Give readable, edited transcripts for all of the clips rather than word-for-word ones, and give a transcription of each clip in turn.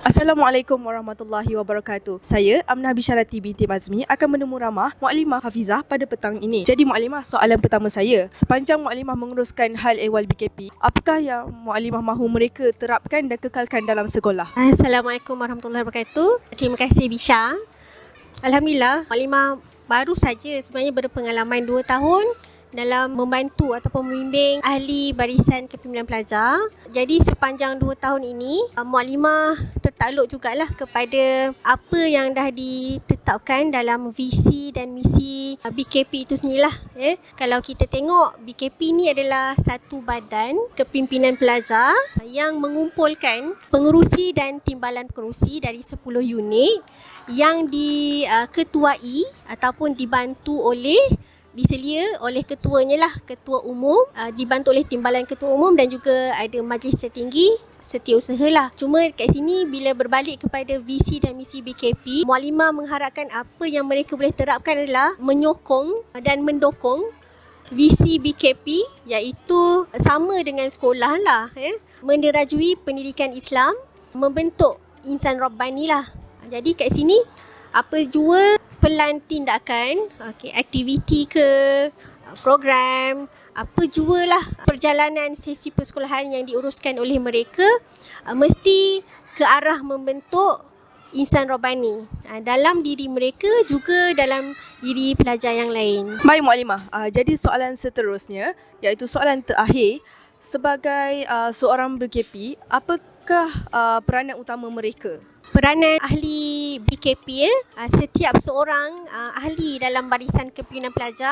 Assalamualaikum warahmatullahi wabarakatuh. Saya Amnah Bisharati binti Mazmi akan menemu ramah Muallimah Hafizah pada petang ini. Jadi Muallimah, soalan pertama saya, sepanjang Muallimah menguruskan hal ehwal BKP, apakah yang Muallimah mahu mereka terapkan dan kekalkan dalam sekolah? Assalamualaikum warahmatullahi wabarakatuh. Terima kasih Bisha. Alhamdulillah, Muallimah baru saja sebenarnya berpengalaman 2 tahun dalam membantu ataupun membimbing ahli barisan kepimpinan pelajar. Jadi sepanjang 2 tahun ini, Muallimah tertakluk jugalah kepada apa yang dah ditetapkan dalam visi dan misi BKP itu sendirilah. Kalau kita tengok, BKP ni adalah satu badan kepimpinan pelajar yang mengumpulkan pengerusi dan timbalan pengerusi dari 10 unit yang diketuai ataupun dibantu diselia oleh ketuanya lah, ketua umum, dibantu oleh timbalan ketua umum dan juga ada majlis tertinggi setiausaha lah. Cuma kat sini bila berbalik kepada visi dan misi BKP, Muallimah mengharapkan apa yang mereka boleh terapkan adalah menyokong dan mendukung visi BKP, iaitu sama dengan sekolah lah, menderajui pendidikan Islam, membentuk insan Rabbani lah. Jadi kat sini apa jua pelan tindakan, aktiviti ke, program, apa jualah perjalanan sesi persekolahan yang diuruskan oleh mereka mesti ke arah membentuk insan Rabbani dalam diri mereka juga dalam diri pelajar yang lain. Baik Muallimah, jadi soalan seterusnya iaitu soalan terakhir, sebagai seorang BKP, apakah peranan utama mereka? Peranan ahli BKP, setiap seorang ahli dalam barisan kepimpinan pelajar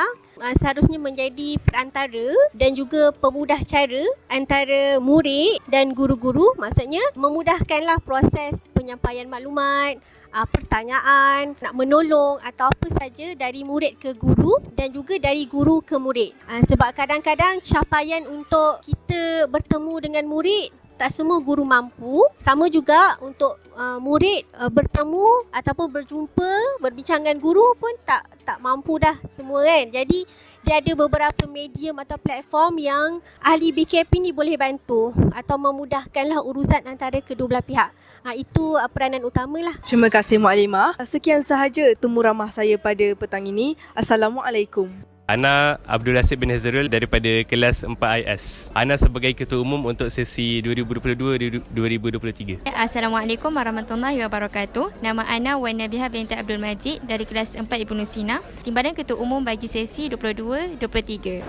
seharusnya menjadi perantara dan juga pemudah cara antara murid dan guru-guru. Maksudnya memudahkanlah proses penyampaian maklumat, pertanyaan, nak menolong atau apa saja dari murid ke guru dan juga dari guru ke murid. Sebab kadang-kadang capaian untuk kita bertemu dengan murid tak semua guru mampu. Sama juga untuk murid bertemu ataupun berjumpa, berbincang dengan guru pun tak mampu dah semua kan. Jadi dia ada beberapa medium atau platform yang ahli BKP ni boleh bantu atau memudahkanlah urusan antara kedua belah pihak. Itu peranan utamalah. Terima kasih Muallimah. Sekian sahaja temu ramah saya pada petang ini. Assalamualaikum. Ana Abdul Rasib bin Hazrul daripada kelas 4IS. Ana sebagai ketua umum untuk sesi 2022-2023. Assalamualaikum warahmatullahi wabarakatuh. Nama Ana Wan Nabiha binti Abdul Majid dari kelas 4 Ibnu Sina, timbalan ketua umum bagi sesi 22-23.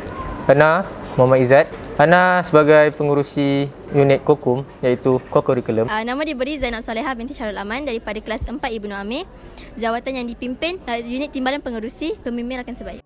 Ana Muhammad Izzat. Ana sebagai pengurusi unit Kokum, iaitu Co-Curriculum. Nama diberi Zainab Salehah binti Syarul Aman daripada kelas 4 Ibnu Amir. Jawatan yang dipimpin unit timbalan pengerusi, pemimpin rakan sebaya.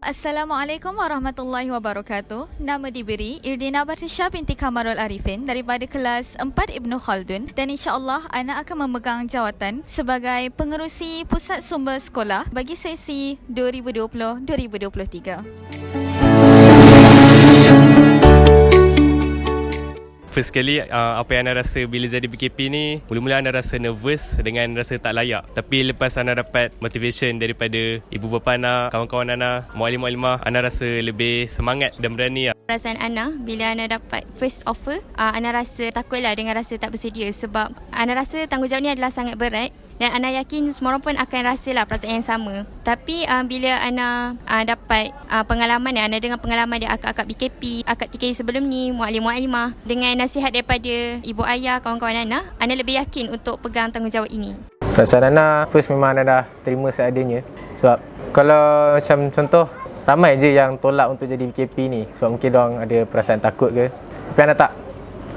Assalamualaikum warahmatullahi wabarakatuh. Nama diberi Irdina Batrisha binti Kamarul Arifin daripada kelas 4 Ibnu Khaldun, dan insya-Allah Ana akan memegang jawatan sebagai pengerusi pusat sumber sekolah bagi sesi 2020-2023. First sekali, apa yang Ana rasa bila jadi BKP ni, mula-mula Ana rasa nervous dengan rasa tak layak. Tapi lepas Ana dapat motivation daripada ibu bapa Ana, kawan-kawan Ana, muallim-muallimah, Ana rasa lebih semangat dan berani. Perasaan Ana bila Ana dapat first offer, Ana rasa takutlah dengan rasa tak bersedia, sebab Ana rasa tanggungjawab ni adalah sangat berat. Dan Ana yakin semua orang pun akan rasalah perasaan yang sama. Tapi bila Ana dapat pengalaman, Ana dengar pengalaman dari akak-akak BKP, akak TKI sebelum ni, muallim-muallimah, dengan nasihat daripada ibu ayah, kawan-kawan Ana lebih yakin untuk pegang tanggungjawab ini. Perasaan Ana, first memang Ana dah terima seadanya. Sebab kalau macam contoh, ramai je yang tolak untuk jadi BKP ni. Sebab mungkin diorang ada perasaan takut ke. Tapi Ana tak.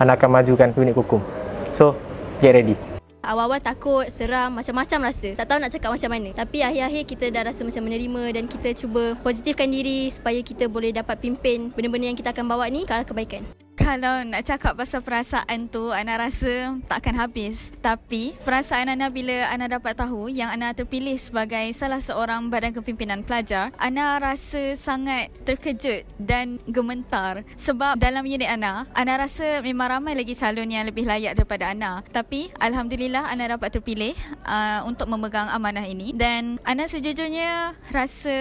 Ana akan majukan unit Kokum. So, get ready. Awal-awal takut, seram, macam-macam rasa. Tak tahu nak cakap macam mana. Tapi akhir-akhir kita dah rasa macam menerima dan kita cuba positifkan diri supaya kita boleh dapat pimpin benda-benda yang kita akan bawa ni ke arah kebaikan. Kalau nak cakap pasal perasaan tu, Ana rasa takkan habis. Tapi perasaan Ana bila Ana dapat tahu yang Ana terpilih sebagai salah seorang badan kepimpinan pelajar, Ana rasa sangat terkejut dan gemetar. Sebab dalam unit Ana rasa memang ramai lagi calon yang lebih layak daripada Ana. Tapi Alhamdulillah Ana dapat terpilih untuk memegang amanah ini. Dan Ana sejujurnya rasa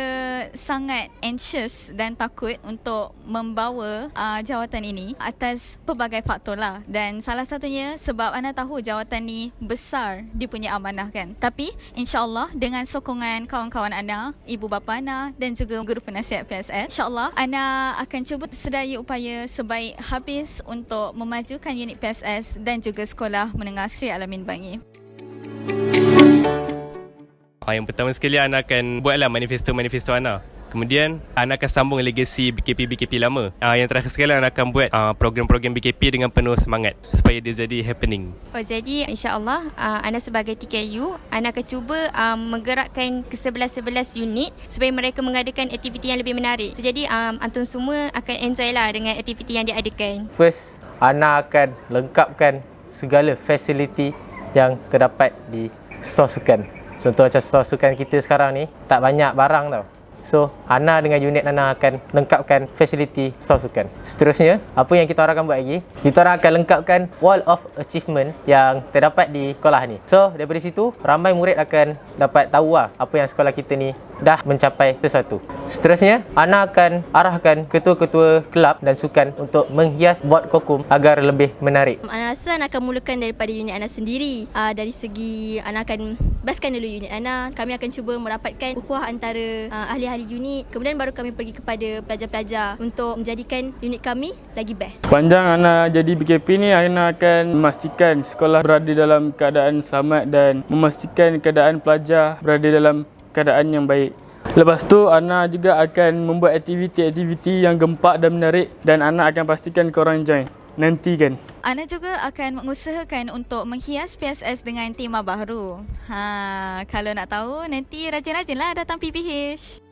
sangat anxious dan takut untuk membawa jawatan ini. atas pelbagai faktor lah. Dan salah satunya sebab Ana tahu jawatan ni besar dia punya amanah kan. Tapi insyaAllah dengan sokongan kawan-kawan Ana, ibu bapa Ana dan juga guru penasihat PSS, insyaAllah Ana akan cuba sedaya upaya sebaik habis untuk memajukan unit PSS dan juga Sekolah Menengah Sri Alamin Bangi. Yang pertama sekali Ana akan buatlah manifesto Ana. Kemudian Ana akan sambung legasi BKP lama. Yang terakhir sekali Ana akan buat program-program BKP dengan penuh semangat supaya dia jadi happening. Jadi insyaAllah Ana sebagai TKU, Ana akan cuba menggerakkan ke 11 unit supaya mereka mengadakan aktiviti yang lebih menarik. Jadi antum semua akan enjoy lah dengan aktiviti yang diadakan. First, Ana akan lengkapkan segala fasiliti yang terdapat di stor sukan. Contoh macam stor sukan kita sekarang ni tak banyak barang tau. So, Ana dengan unit Ana akan lengkapkan fasiliti stor sukan. Seterusnya, apa yang kita orang akan buat lagi? Kita orang akan lengkapkan wall of achievement yang terdapat di sekolah ni. So, daripada situ, ramai murid akan dapat tahu lah apa yang sekolah kita ni dah mencapai sesuatu. Seterusnya, Ana akan arahkan ketua-ketua kelab dan sukan untuk menghias bot kokum agar lebih menarik. Ana rasa Ana akan mulakan daripada unit Ana sendiri. Dari segi Ana akan bestkan dulu unit Ana. Kami akan cuba merapatkan ukhuwah antara ahli-ahli unit. Kemudian baru kami pergi kepada pelajar-pelajar untuk menjadikan unit kami lagi best. Sepanjang Ana jadi BKP ni, Ana akan memastikan sekolah berada dalam keadaan selamat dan memastikan keadaan pelajar berada dalam keadaan yang baik. Lepas tu, Ana juga akan membuat aktiviti-aktiviti yang gempak dan menarik dan Ana akan pastikan korang join. Nanti kan. Ana juga akan mengusahakan untuk menghias PSS dengan tema baru. Kalau nak tahu, nanti rajin-rajinlah datang PPH.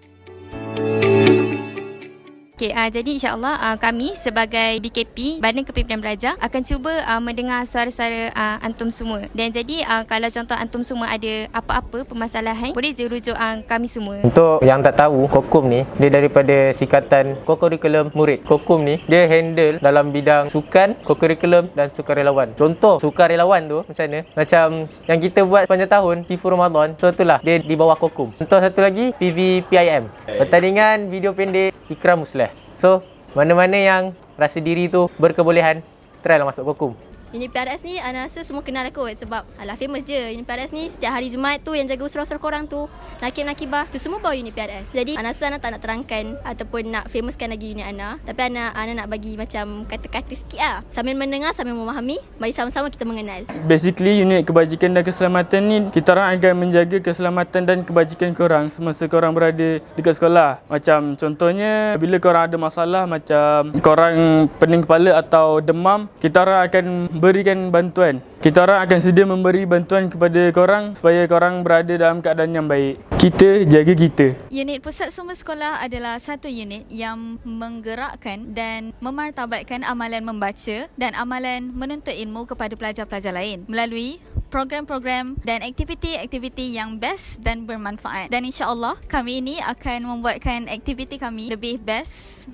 Jadi insyaAllah kami sebagai BKP, Badan Kepimpinan Pelajar, akan cuba mendengar suara-suara antum semua. Dan jadi kalau contoh antum semua ada apa-apa permasalahan, boleh je rujuk kami semua. Untuk yang tak tahu, Kokum ni dia daripada Sikatan Kokurikulum Murid. Kokum ni dia handle dalam bidang sukan, kokurikulum dan sukarelawan. Contoh sukarelawan tu macam mana? Macam yang kita buat sepanjang tahun, Tifu Ramadan. So itulah dia di bawah Kokum. Contoh satu lagi, PVPIM, pertandingan video pendek Ikram Muslah. So, mana-mana yang rasa diri tu berkebolehan, try lah masuk Kokum. Unit PRS ni Ana rasa semua kenal aku sebab alah famous je. Unit PRS ni setiap hari Jumaat tu yang jaga usul-usul korang tu, Nakib-Nakibah tu semua bawa unit PRS. Jadi Ana rasa Ana tak nak terangkan ataupun nak famouskan lagi unit Ana, tapi Ana nak bagi macam kata-kata sikit lah. Sambil mendengar, sambil memahami, mari sama-sama kita mengenal. Basically, unit kebajikan dan keselamatan ni, kita orang akan menjaga keselamatan dan kebajikan korang semasa korang berada dekat sekolah. Macam contohnya, bila korang ada masalah macam korang pening kepala atau demam, kita orang akan berikan bantuan. Kita orang akan sedia memberi bantuan kepada korang supaya korang berada dalam keadaan yang baik. Kita jaga kita. Unit Pusat Sumber Sekolah adalah satu unit yang menggerakkan dan memartabatkan amalan membaca dan amalan menuntut ilmu kepada pelajar-pelajar lain melalui program-program dan aktiviti-aktiviti yang best dan bermanfaat. Dan insya-Allah kami ini akan membuatkan aktiviti kami lebih best.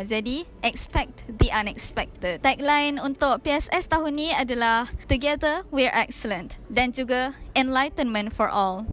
Jadi expect the unexpected. Tagline untuk PSS tahun ni adalah Together We're Excellent dan juga Enlightenment for All.